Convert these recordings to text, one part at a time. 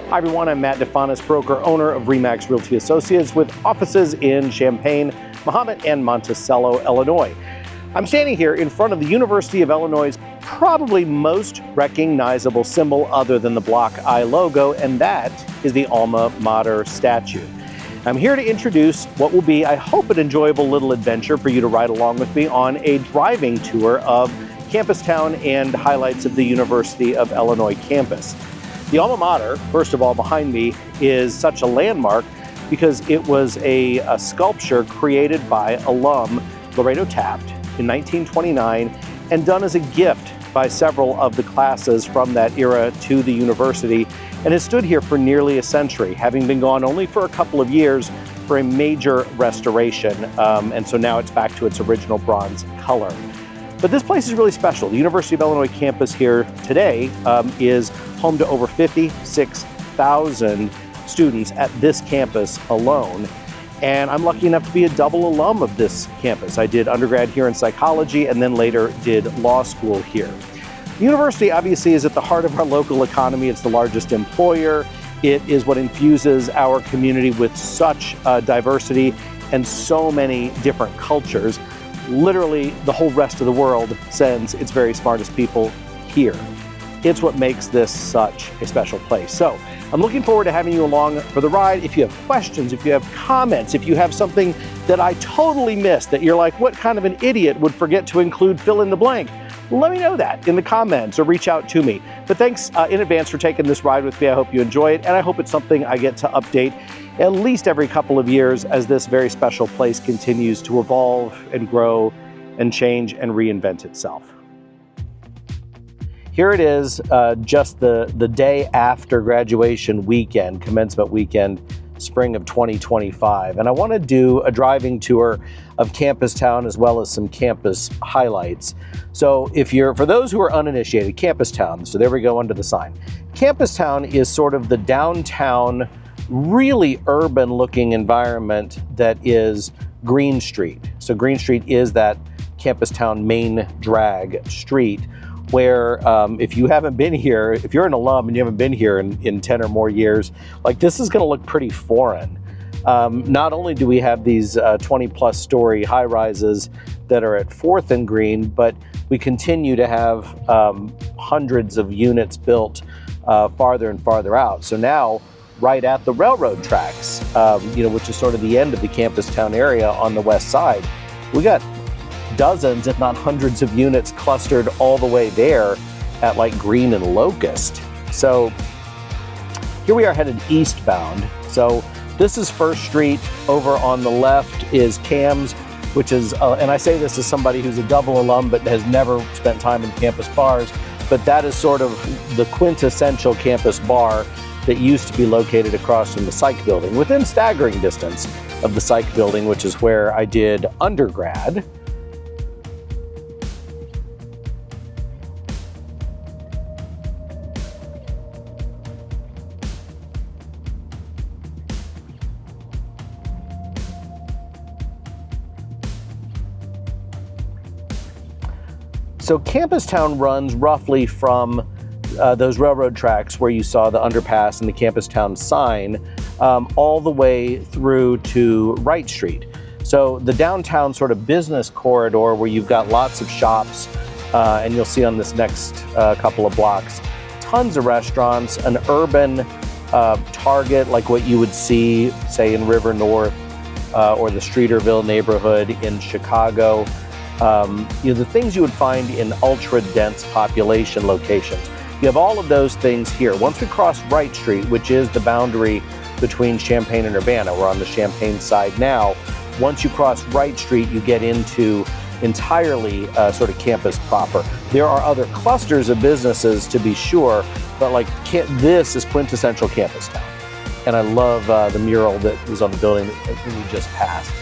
Hi everyone, I'm Matt DeFanis, broker owner of RE/MAX Realty Associates with offices in Champaign, Mahomet, and Monticello, Illinois. I'm standing here in front of the University of Illinois' probably most recognizable symbol other than the Block I logo, and that is the alma mater statue. I'm here to introduce what will be, I hope, an enjoyable little adventure for you to ride along with me on a driving tour of Campustown and highlights of the University of Illinois campus. The alma mater, first of all, behind me, is such a landmark because it was a sculpture created by alum Laredo Taft in 1929 and done as a gift by several of the classes from that era to the university, and has stood here for nearly a century, having been gone only for a couple of years for a major restoration, and so now it's back to its original bronze color. But this place is really special. The University of Illinois campus here today is home to over 56,000 students at this campus alone. And I'm lucky enough to be a double alum of this campus. I did undergrad here in psychology and then later did law school here. The university obviously is at the heart of our local economy. It's the largest employer. It is what infuses our community with such diversity and so many different cultures. Literally, the whole rest of the world sends its very smartest people here. It's what makes this such a special place. So I'm looking forward to having you along for the ride. If you have questions, if you have comments, if you have something that I totally missed that you're like, what kind of an idiot would forget to include fill in the blank? Let me know that in the comments or reach out to me. But thanks in advance for taking this ride with me. I hope you enjoy it, and I hope it's something I get to update at least every couple of years as this very special place continues to evolve and grow and change and reinvent itself. Here it is, just the day after graduation weekend, commencement weekend, spring of 2025. And I want to do a driving tour of Campustown as well as some campus highlights. So for those who are uninitiated, Campustown, so there we go under the sign. Campustown is sort of the downtown, really urban looking environment that is Green Street. So Green Street is that Campustown main drag street where if you haven't been here, if you're an alum and you haven't been here in 10 or more years, like this is gonna look pretty foreign. Not only do we have these 20 plus story high rises that are at 4th and Green, but we continue to have hundreds of units built farther and farther out. So now, right at the railroad tracks, which is sort of the end of the Campustown area on the west side, we got dozens, if not hundreds of units clustered all the way there at like Green and Locust. So here we are headed eastbound. So this is 1st Street. Over on the left is Cam's, which is, and I say this as somebody who's a double alum but has never spent time in campus bars, but that is sort of the quintessential campus bar that used to be located across from the Psych building, within staggering distance of the Psych building, which is where I did undergrad. So Campustown runs roughly from those railroad tracks where you saw the underpass and the Campustown sign, all the way through to Wright Street. So the downtown sort of business corridor where you've got lots of shops, and you'll see on this next couple of blocks, tons of restaurants, an urban Target like what you would see, say, in River North or the Streeterville neighborhood in Chicago. The things you would find in ultra-dense population locations. You have all of those things here. Once we cross Wright Street, which is the boundary between Champaign and Urbana, we're on the Champaign side now. Once you cross Wright Street, you get into entirely sort of campus proper. There are other clusters of businesses to be sure, but like this is quintessential Campustown. And I love the mural that was on the building that we just passed.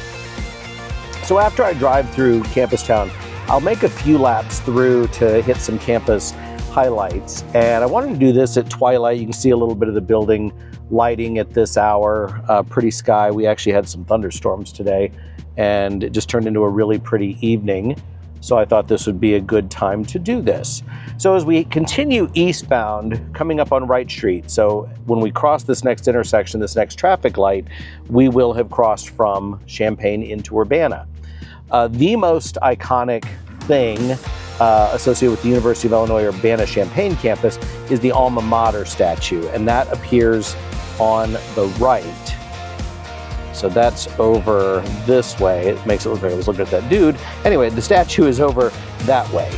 So after I drive through Campustown, I'll make a few laps through to hit some campus highlights. And I wanted to do this at twilight. You can see a little bit of the building lighting at this hour, pretty sky. We actually had some thunderstorms today and it just turned into a really pretty evening. So I thought this would be a good time to do this. So as we continue eastbound, coming up on Wright Street, so when we cross this next intersection, this next traffic light, we will have crossed from Champaign into Urbana. The most iconic thing associated with the University of Illinois Urbana-Champaign campus is the alma mater statue, and that appears on the right. So that's over this way. It makes it look like I was looking at that dude. Anyway, the statue is over that way.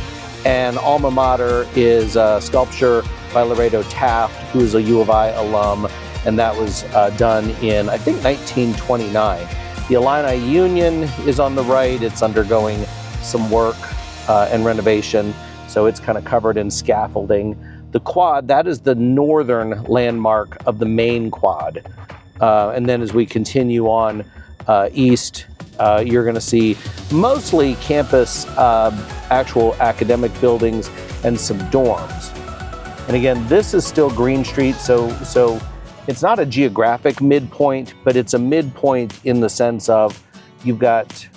And alma mater is a sculpture by Laredo Taft, who is a U of I alum, and that was done in, I think, 1929. The Illini Union is on the right. It's undergoing some work and renovation, so it's kind of covered in scaffolding. The quad, that is the northern landmark of the main quad. And then as we continue on east, you're going to see mostly campus actual academic buildings and some dorms. And again, this is still Green Street, so it's not a geographic midpoint, but it's a midpoint in the sense of you've got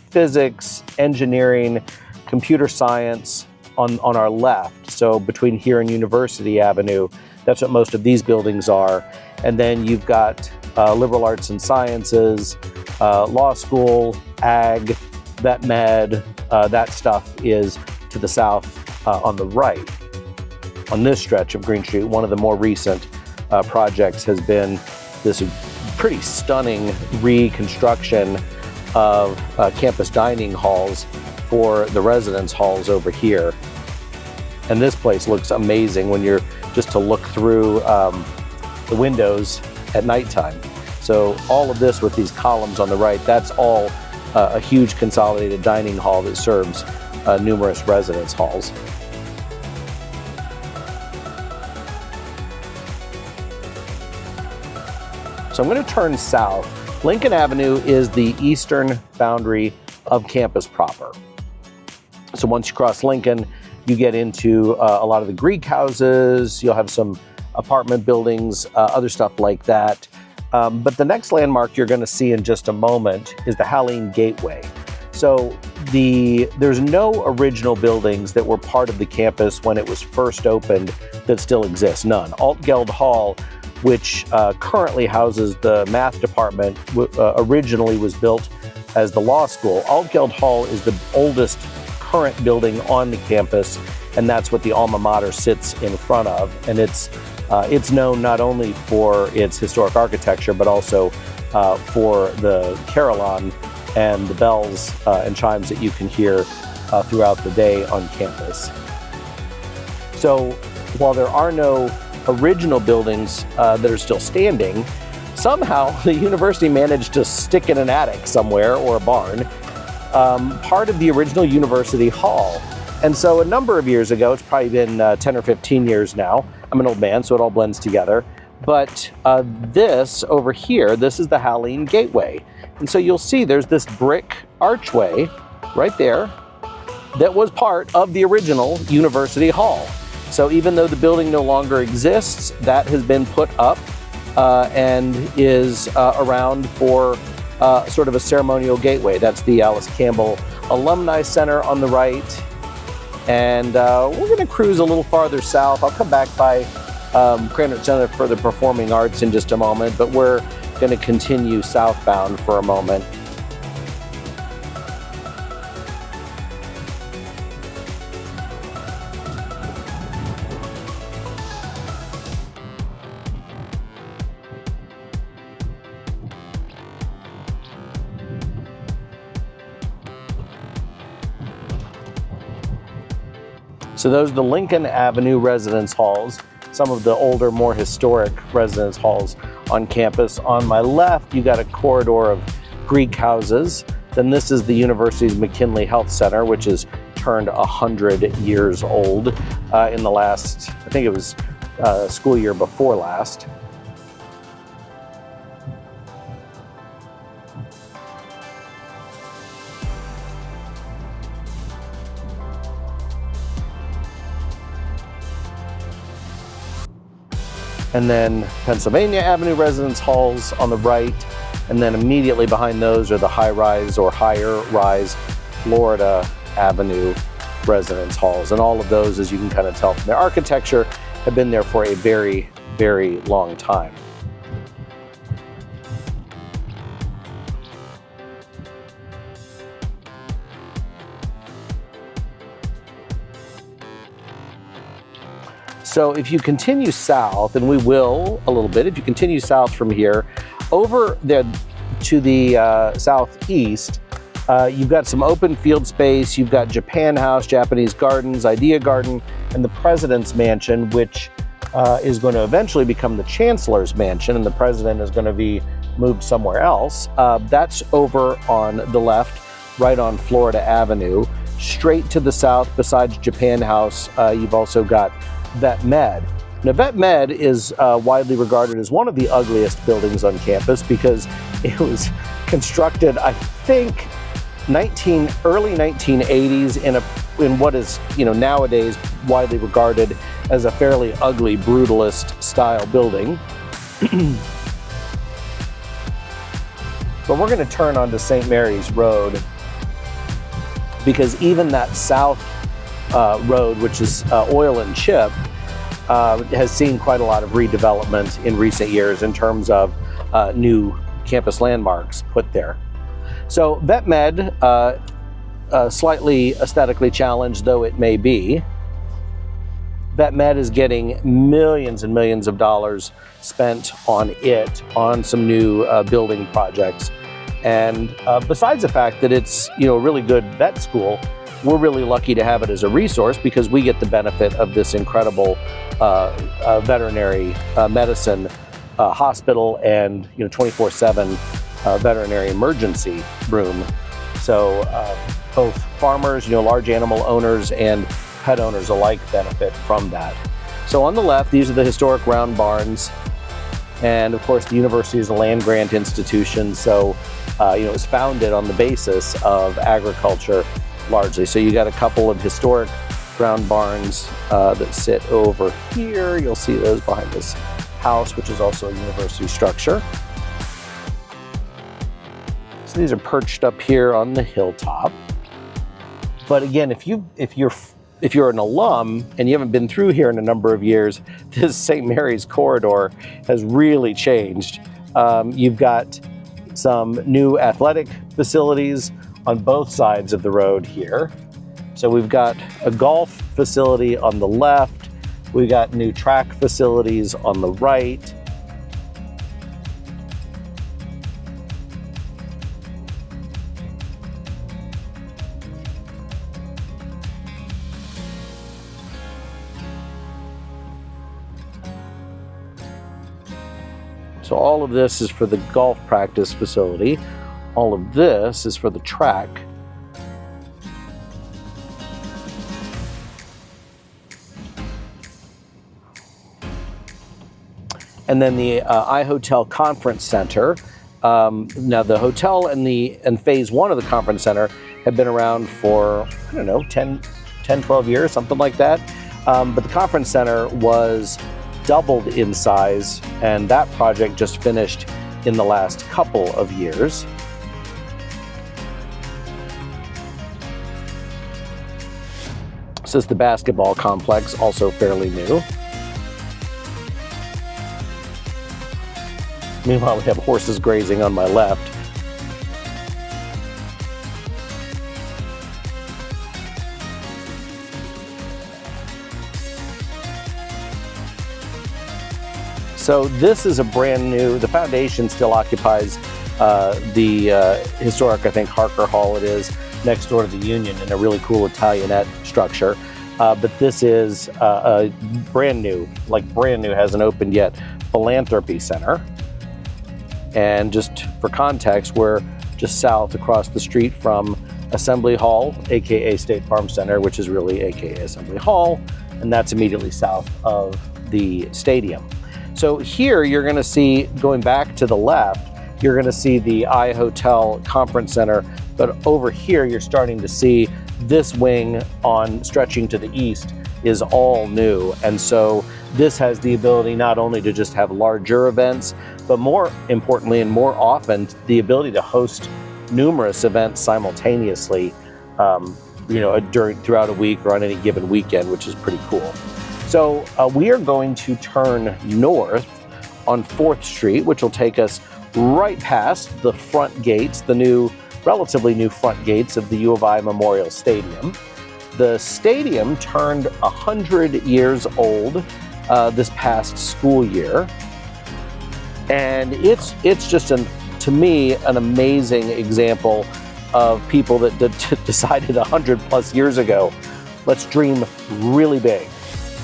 physics, engineering, computer science on our left. So between here and University Avenue, that's what most of these buildings are. And then you've got liberal arts and sciences, law school, ag, vet med, that stuff is to the south on the right. On this stretch of Green Street, one of the more recent projects has been this pretty stunning reconstruction of campus dining halls for the residence halls over here. And this place looks amazing when you're just to look through the windows at nighttime. So all of this with these columns on the right, that's all a huge consolidated dining hall that serves numerous residence halls. So I'm going to turn south. Lincoln Avenue is the eastern boundary of campus proper. So once you cross Lincoln, you get into a lot of the Greek houses. You'll have some apartment buildings, other stuff like that. But the next landmark you're going to see in just a moment is the Halline Gateway. So there's no original buildings that were part of the campus when it was first opened that still exist, none. Altgeld Hall, which currently houses the math department, originally was built as the law school. Altgeld Hall is the oldest current building on the campus, and that's what the alma mater sits in front of. And it's known not only for its historic architecture, but also for the carillon and the bells and chimes that you can hear throughout the day on campus. So while there are no original buildings that are still standing, somehow the university managed to stick in an attic somewhere or a barn part of the original University Hall. And so a number of years ago, it's probably been 10 or 15 years now, I'm an old man, so it all blends together, but this over here, this is the Halline Gateway. And so you'll see there's this brick archway right there that was part of the original University Hall. So even though the building no longer exists, that has been put up and is around for sort of a ceremonial gateway. That's the Alice Campbell Alumni Center on the right. And we're going to cruise a little farther south. I'll come back by Krannert Center for the Performing Arts in just a moment, but we're going to continue southbound for a moment. So those are the Lincoln Avenue residence halls, some of the older, more historic residence halls on campus. On my left, you got a corridor of Greek houses. Then this is the university's McKinley Health Center, which is turned 100 years old in the last, I think it was school year before last. And then Pennsylvania Avenue residence halls on the right. And then immediately behind those are the high-rise or higher-rise Florida Avenue residence halls. And all of those, as you can kind of tell from their architecture, have been there for a very, very long time. So if you continue south, and we will a little bit, if you continue south from here, over there to the southeast, you've got some open field space. You've got Japan House, Japanese Gardens, Idea Garden, and the President's Mansion, which is going to eventually become the Chancellor's Mansion, and the President is going to be moved somewhere else. That's over on the left, right on Florida Avenue. Straight to the south, besides Japan House, you've also got Vet Med. Now, Vet Med is widely regarded as one of the ugliest buildings on campus because it was constructed, I think, early 1980s in what is, nowadays widely regarded as a fairly ugly, brutalist style building. But we're going to turn onto St. Mary's Road, because even that south road, which is oil and chip, has seen quite a lot of redevelopment in recent years in terms of new campus landmarks put there. So Vet Med, slightly aesthetically challenged though it may be, Vet Med is getting millions and millions of dollars spent on some new building projects. And besides the fact that it's a really good vet school, we're really lucky to have it as a resource because we get the benefit of this incredible veterinary medicine hospital and 24/7 veterinary emergency room. So both farmers, large animal owners and pet owners alike benefit from that. So on the left, these are the historic round barns. And of course, the university is a land grant institution. So, it was founded on the basis of agriculture largely. So you got a couple of historic round barns that sit over here. You'll see those behind this house, which is also a university structure. So these are perched up here on the hilltop. But again, if you're an alum and you haven't been through here in a number of years, this St. Mary's corridor has really changed. You've got some new athletic facilities on both sides of the road here. So we've got a golf facility on the left. We've got new track facilities on the right. So all of this is for the golf practice facility. All of this is for the track. And then the iHotel Conference Center. Now the hotel and phase one of the conference center have been around for, 10, 12 years, something like that. But the conference center was doubled in size, and that project just finished in the last couple of years. This is the basketball complex, also fairly new. Meanwhile, we have horses grazing on my left. So this is a brand new, the foundation still occupies the historic, I think, Harker Hall it is, next door to the Union in a really cool Italianate structure. But this is a brand new, hasn't opened yet, philanthropy center. And just for context, we're just south across the street from Assembly Hall, AKA State Farm Center, which is really AKA Assembly Hall. And that's immediately south of the stadium. So here you're going to see, going back to the left, you're going to see the iHotel Conference Center. But over here, you're starting to see this wing on stretching to the east is all new. And so this has the ability not only to just have larger events, but more importantly and more often, the ability to host numerous events simultaneously throughout a week or on any given weekend, which is pretty cool. So we are going to turn north on 4th Street, which will take us right past the front gates, the relatively new front gates of the U of I Memorial Stadium. The stadium turned 100 years old this past school year. And it's just, to me, an amazing example of people that decided 100 plus years ago, let's dream really big.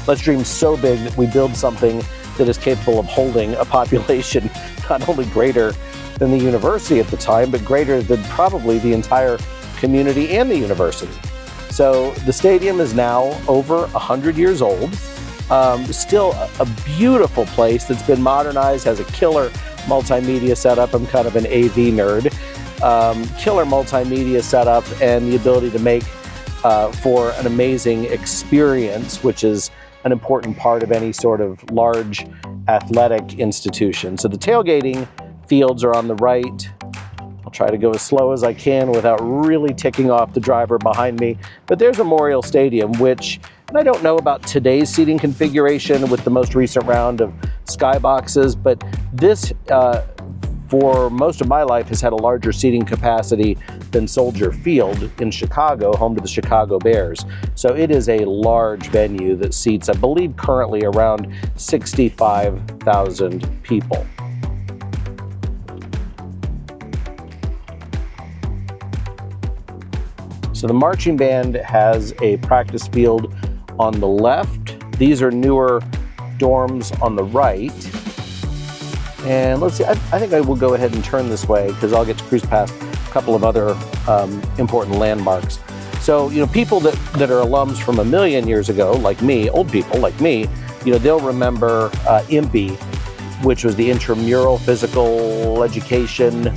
Let's dream so big that we build something that is capable of holding a population not only greater than the university at the time, but greater than probably the entire community and the university. So the stadium is now over 100 years old. Still a beautiful place that's been modernized, has a killer multimedia setup. I'm kind of an AV nerd. Killer multimedia setup and the ability to make for an amazing experience, which is an important part of any sort of large athletic institution. So the tailgating fields are on the right. I'll try to go as slow as I can without really ticking off the driver behind me. But there's Memorial Stadium, which, and I don't know about today's seating configuration with the most recent round of skyboxes, but this, for most of my life, has had a larger seating capacity than Soldier Field in Chicago, home to the Chicago Bears. So it is a large venue that seats, I believe, currently around 65,000 people. So the marching band has a practice field on the left. These are newer dorms on the right. And let's see, I think I will go ahead and turn this way because I'll get to cruise past a couple of other important landmarks. So, people that are alums from a million years ago, like me, old people like me, they'll remember IMPE, which was the Intramural Physical Education,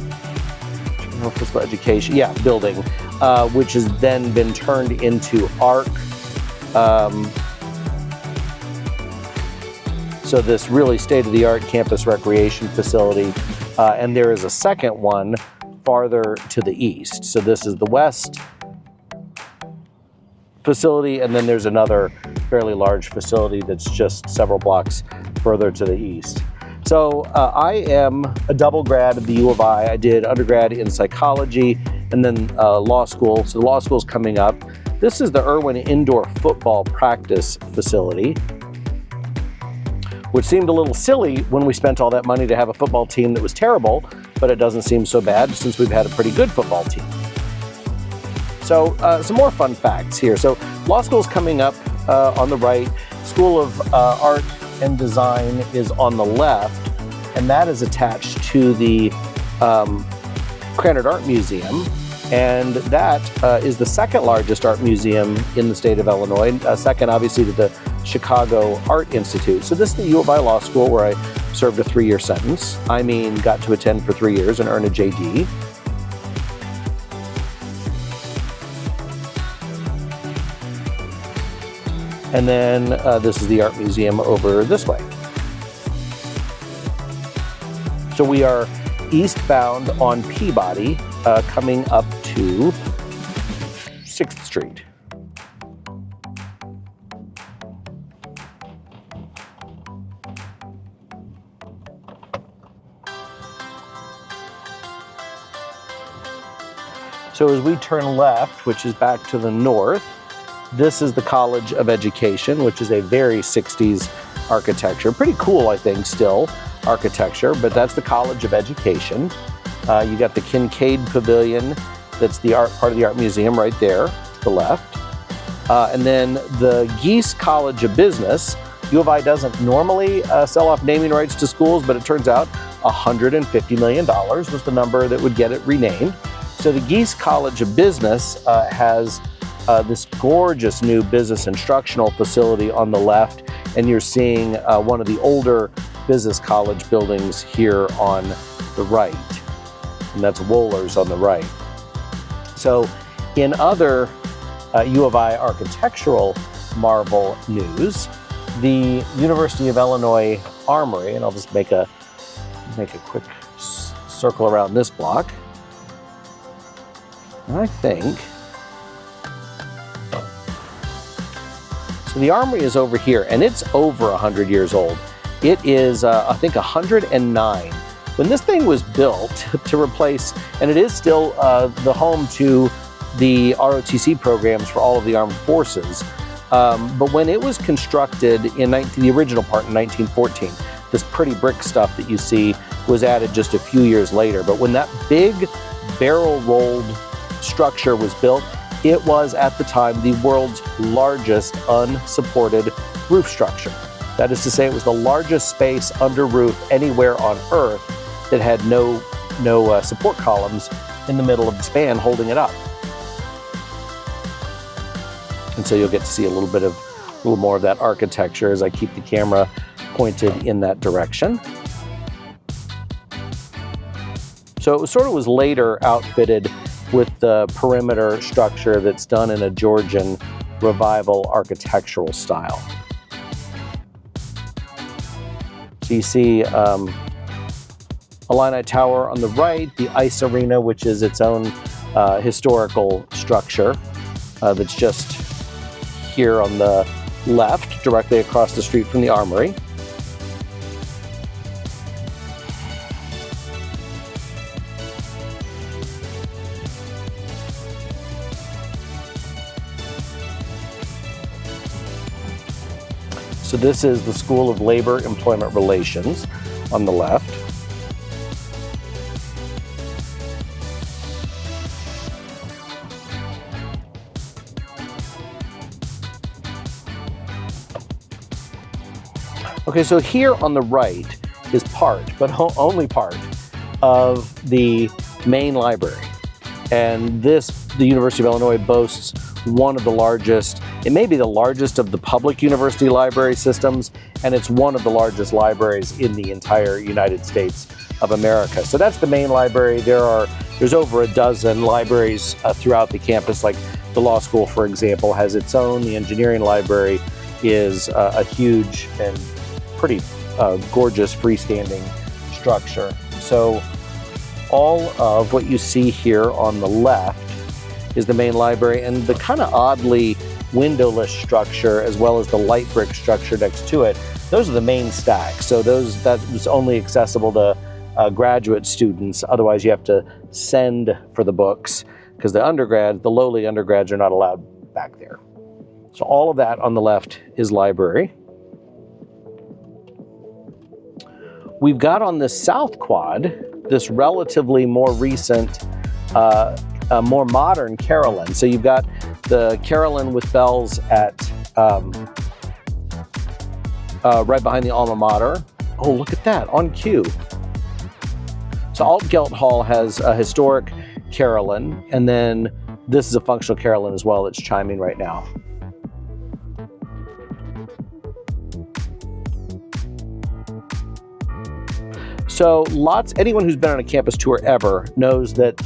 building, which has then been turned into ARC. So this really state-of-the-art campus recreation facility. And there is a second one farther to the east. So this is the west facility, and then there's another fairly large facility that's just several blocks further to the east. So I am a double grad of the U of I. I did undergrad in psychology and then law school. So the law school's coming up. This is the Irwin Indoor Football Practice Facility, which seemed a little silly when we spent all that money to have a football team that was terrible, but it doesn't seem so bad since we've had a pretty good football team. So some more fun facts here. So law school's coming up on the right. School of Art and Design is on the left, and that is attached to the Krannert Art Museum. And that is the second largest art museum in the state of Illinois, second obviously to the Chicago Art Institute. So this is the U of I Law School where I served a 3-year sentence. Got to attend for 3 years and earn a JD. And then this is the art museum over this way. So we are eastbound on Peabody, coming up to 6th Street. So as we turn left, which is back to the north, this is the College of Education, which is a very 60s architecture. Pretty cool, I think, still, architecture, but that's the College of Education. You got the Kincaid Pavilion, that's the art part of the art museum right there to the left. And then the Geese College of Business. U of I doesn't normally sell off naming rights to schools, but it turns out $150 million was the number that would get it renamed. So the Geese College of Business has this gorgeous new business instructional facility on the left, and you're seeing one of the older business college buildings here on the right, and that's Wohlers on the right. So in other U of I architectural marvel news, the University of Illinois Armory, and I'll just make a quick circle around this block. I think So the armory is over here, and it's over 100 years old. It is, I think, 109. When this thing was built to replace, and it is still the home to the ROTC programs for all of the armed forces, but when it was constructed in the original part in 1914, this pretty brick stuff that you see was added just a few years later. But when that big barrel-rolled structure was built, it was at the time the world's largest unsupported roof structure. That is to say, it was the largest space under roof anywhere on Earth that had no support columns in the middle of the span holding it up. And so you'll get to see a little more of that architecture as I keep the camera pointed in that direction. So it was later outfitted with the perimeter structure that's done in a Georgian revival architectural style. So you see Illini Tower on the right, the ice arena, which is its own historical structure that's just here on the left, directly across the street from the armory. So this is the School of Labor Employment Relations on the left. Okay, so here on the right is part, but only part, of the main library. And the University of Illinois boasts one of the largest, it may be the largest of the public university library systems, and it's one of the largest libraries in the entire United States of America. So that's the main library. There's over a dozen libraries throughout the campus, like the law school, for example, has its own. The engineering library is a huge and pretty gorgeous freestanding structure. So all of what you see here on the left is the main library, and the kind of oddly windowless structure, as well as the light brick structure next to it, those are the main stacks. So that was only accessible to graduate students. Otherwise, you have to send for the books, because the lowly undergrads are not allowed back there. So all of that on the left is library. We've got on the south quad this relatively more recent, more modern carillon. So you've got the carillon with bells at right behind the alma mater. Oh, look at that, on cue. So Altgeld Hall has a historic carillon, and then this is a functional carillon as well that's chiming right now. So anyone who's been on a campus tour ever knows that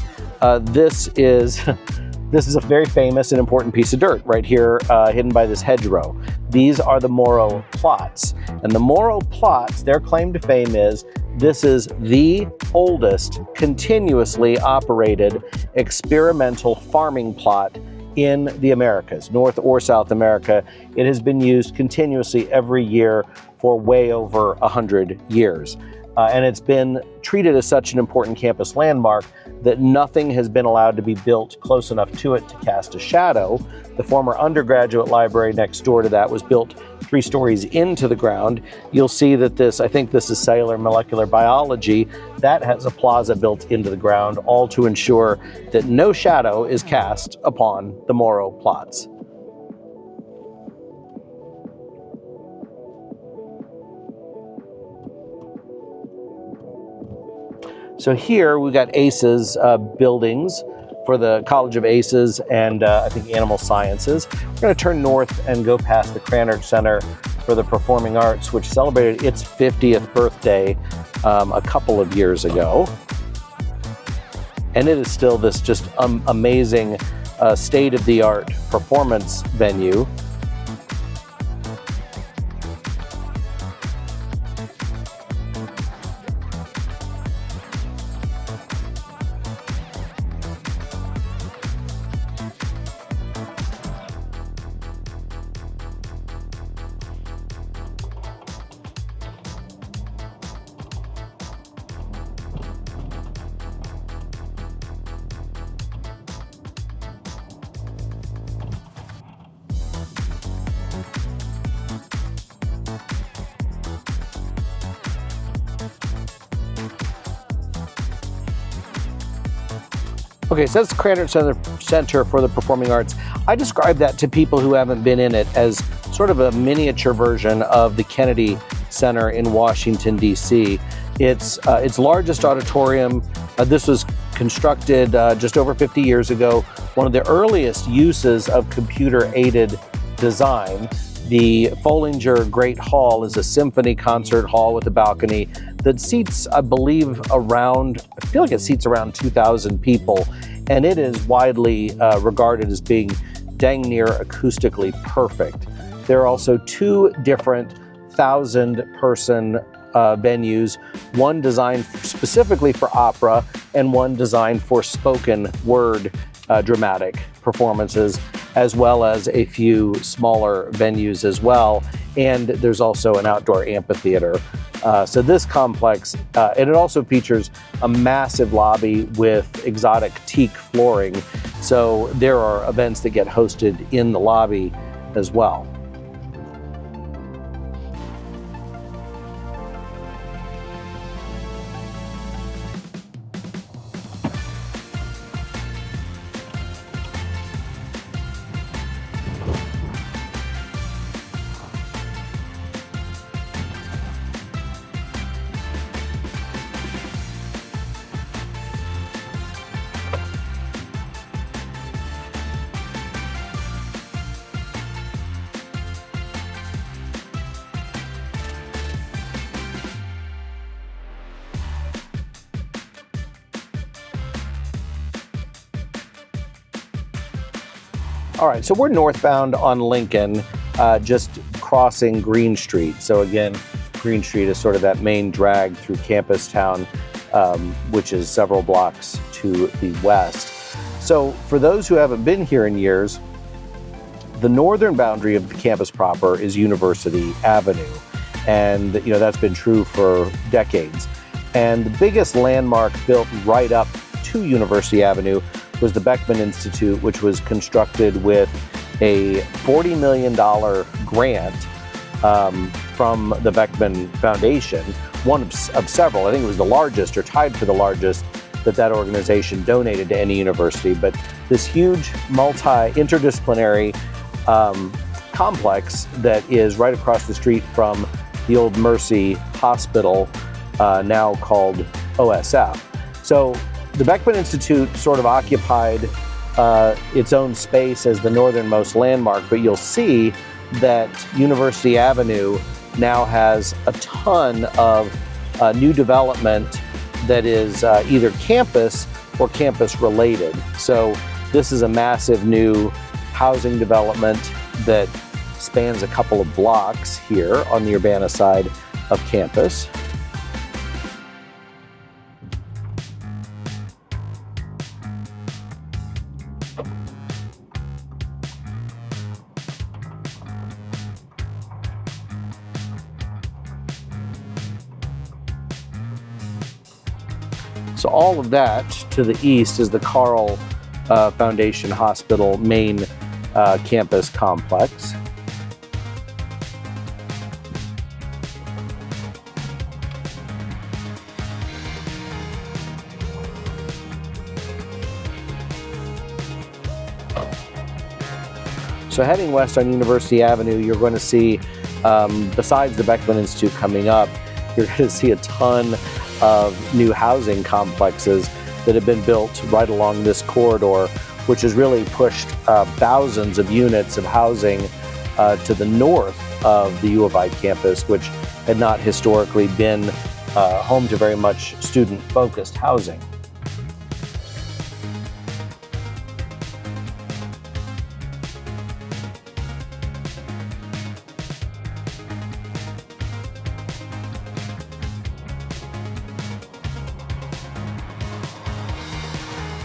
this is a very famous and important piece of dirt right here, hidden by this hedgerow. These are the Morrow plots. And the Morrow plots, their claim to fame is this is the oldest continuously operated experimental farming plot in the Americas, North or South America. It has been used continuously every year for way over 100 years. And it's been treated as such an important campus landmark that nothing has been allowed to be built close enough to it to cast a shadow. The former undergraduate library next door to that was built 3 stories into the ground. You'll see that I think this is cellular molecular biology, that has a plaza built into the ground, all to ensure that no shadow is cast upon the Morrow plots. So here we've got ACES buildings for the College of ACES and I think Animal Sciences. We're going to turn north and go past the Cranach Center for the Performing Arts, which celebrated its 50th birthday a couple of years ago. And it is still this just amazing state-of-the-art performance venue. Okay, so that's the Cranard Center for the Performing Arts. I describe that to people who haven't been in it as sort of a miniature version of the Kennedy Center in Washington, D.C. It's its largest auditorium. This was constructed just over 50 years ago, one of the earliest uses of computer-aided design. The Follinger Great Hall is a symphony concert hall with a balcony that seats, I believe, I feel like it seats around 2,000 people, and it is widely regarded as being dang near acoustically perfect. There are also two different 1,000-person venues, one designed specifically for opera and one designed for spoken word dramatic performances, as well as a few smaller venues as well. And there's also an outdoor amphitheater. So this complex, and it also features a massive lobby with exotic teak flooring. So there are events that get hosted in the lobby as well. All right, so we're northbound on Lincoln, just crossing Green Street. So again, Green Street is sort of that main drag through Campustown, which is several blocks to the west. So for those who haven't been here in years, the northern boundary of the campus proper is University Avenue. And that's been true for decades. And the biggest landmark built right up to University Avenue was the Beckman Institute, which was constructed with a $40 million grant from the Beckman Foundation, one of several. I think it was the largest or tied for the largest that organization donated to any university. But this huge interdisciplinary complex that is right across the street from the old Mercy Hospital, now called OSF. So the Beckman Institute sort of occupied its own space as the northernmost landmark, but you'll see that University Avenue now has a ton of new development that is either campus or campus related. So this is a massive new housing development that spans a couple of blocks here on the Urbana side of campus. So all of that to the east is the Carl Foundation Hospital main campus complex. So heading west on University Avenue, you're going to see, besides the Beckman Institute coming up, you're going to see a ton of new housing complexes that have been built right along this corridor, which has really pushed thousands of units of housing to the north of the U of I campus, which had not historically been home to very much student-focused housing.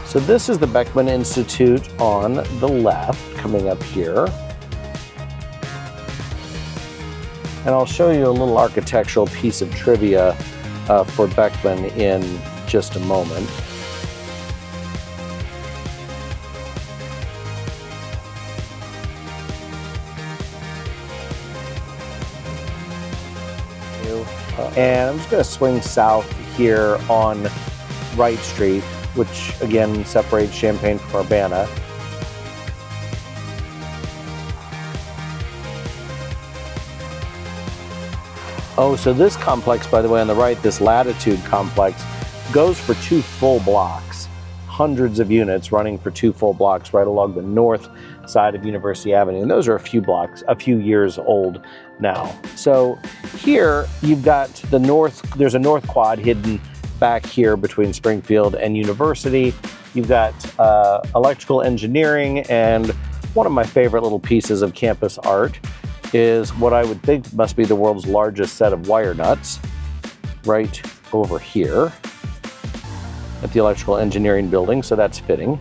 So this is the Beckman Institute on the left, coming up here. And I'll show you a little architectural piece of trivia for Beckman in just a moment. And I'm just going to swing south here on Wright Street. which again separates Champaign from Urbana. Oh, so this complex, by the way, on the right, this Latitude complex, goes for 2 full blocks. Hundreds of units running for 2 full blocks right along the north side of University Avenue. And those are a few years old now. So here you've got the north, there's a north quad hidden back here between Springfield and University. You've got electrical engineering, and one of my favorite little pieces of campus art is what I would think must be the world's largest set of wire nuts right over here at the electrical engineering building, so that's fitting.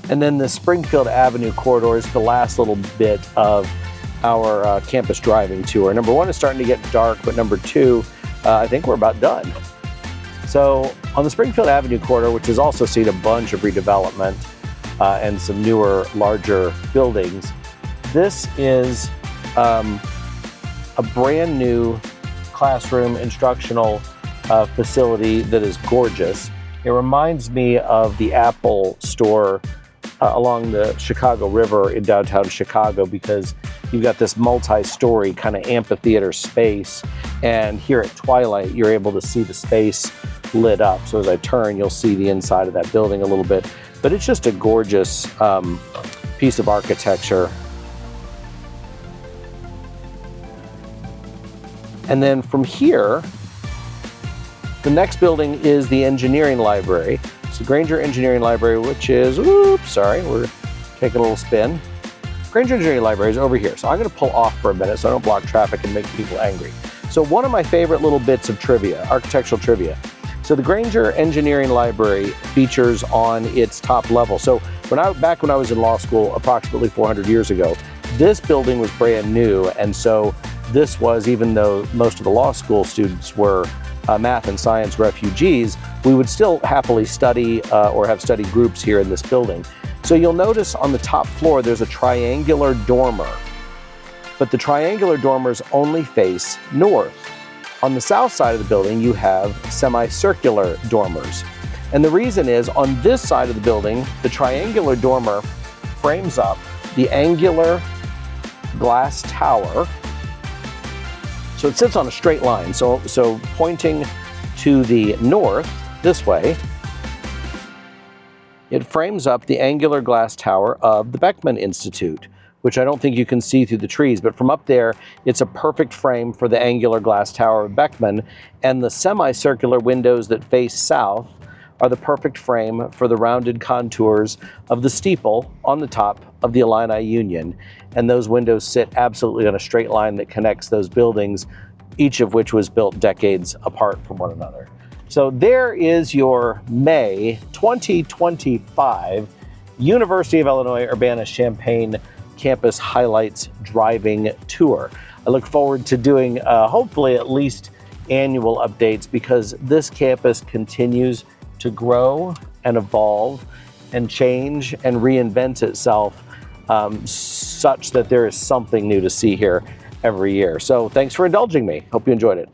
And then the Springfield Avenue corridor is the last little bit of our campus driving tour. Number 1, it's starting to get dark, but number 2, I think we're about done. So on the Springfield Avenue corridor, which has also seen a bunch of redevelopment and some newer, larger buildings, this is a brand new classroom instructional facility that is gorgeous. It reminds me of the Apple store along the Chicago River in downtown Chicago, because you've got this multi-story kind of amphitheater space, and here at twilight you're able to see the space lit up. So as I turn, you'll see the inside of that building a little bit, but it's just a gorgeous piece of architecture. And then from here, the next building is the engineering library. So Granger Engineering Library, which is, oops, sorry, we're taking a little spin. Granger Engineering Library is over here. So I'm gonna pull off for a minute so I don't block traffic and make people angry. So one of my favorite little bits of trivia, architectural trivia. So the Granger Engineering Library features on its top level. So back when I was in law school, approximately 400 years ago, this building was brand new. And so this was, even though most of the law school students were math and science refugees, we would still happily study or have study groups here in this building. So you'll notice on the top floor, there's a triangular dormer, but the triangular dormers only face north. On the south side of the building, you have semicircular dormers. And the reason is, on this side of the building, the triangular dormer frames up the angular glass tower. So it sits on a straight line. So pointing to the north, this way, it frames up the angular glass tower of the Beckman Institute, which I don't think you can see through the trees, but from up there, it's a perfect frame for the angular glass tower of Beckman, and the semicircular windows that face south are the perfect frame for the rounded contours of the steeple on the top of the Illini Union. And those windows sit absolutely on a straight line that connects those buildings, each of which was built decades apart from one another. So there is your May 2025 University of Illinois Urbana-Champaign Campus Highlights Driving Tour. I look forward to doing hopefully at least annual updates, because this campus continues to grow and evolve and change and reinvent itself such that there is something new to see here every year. So thanks for indulging me. Hope you enjoyed it.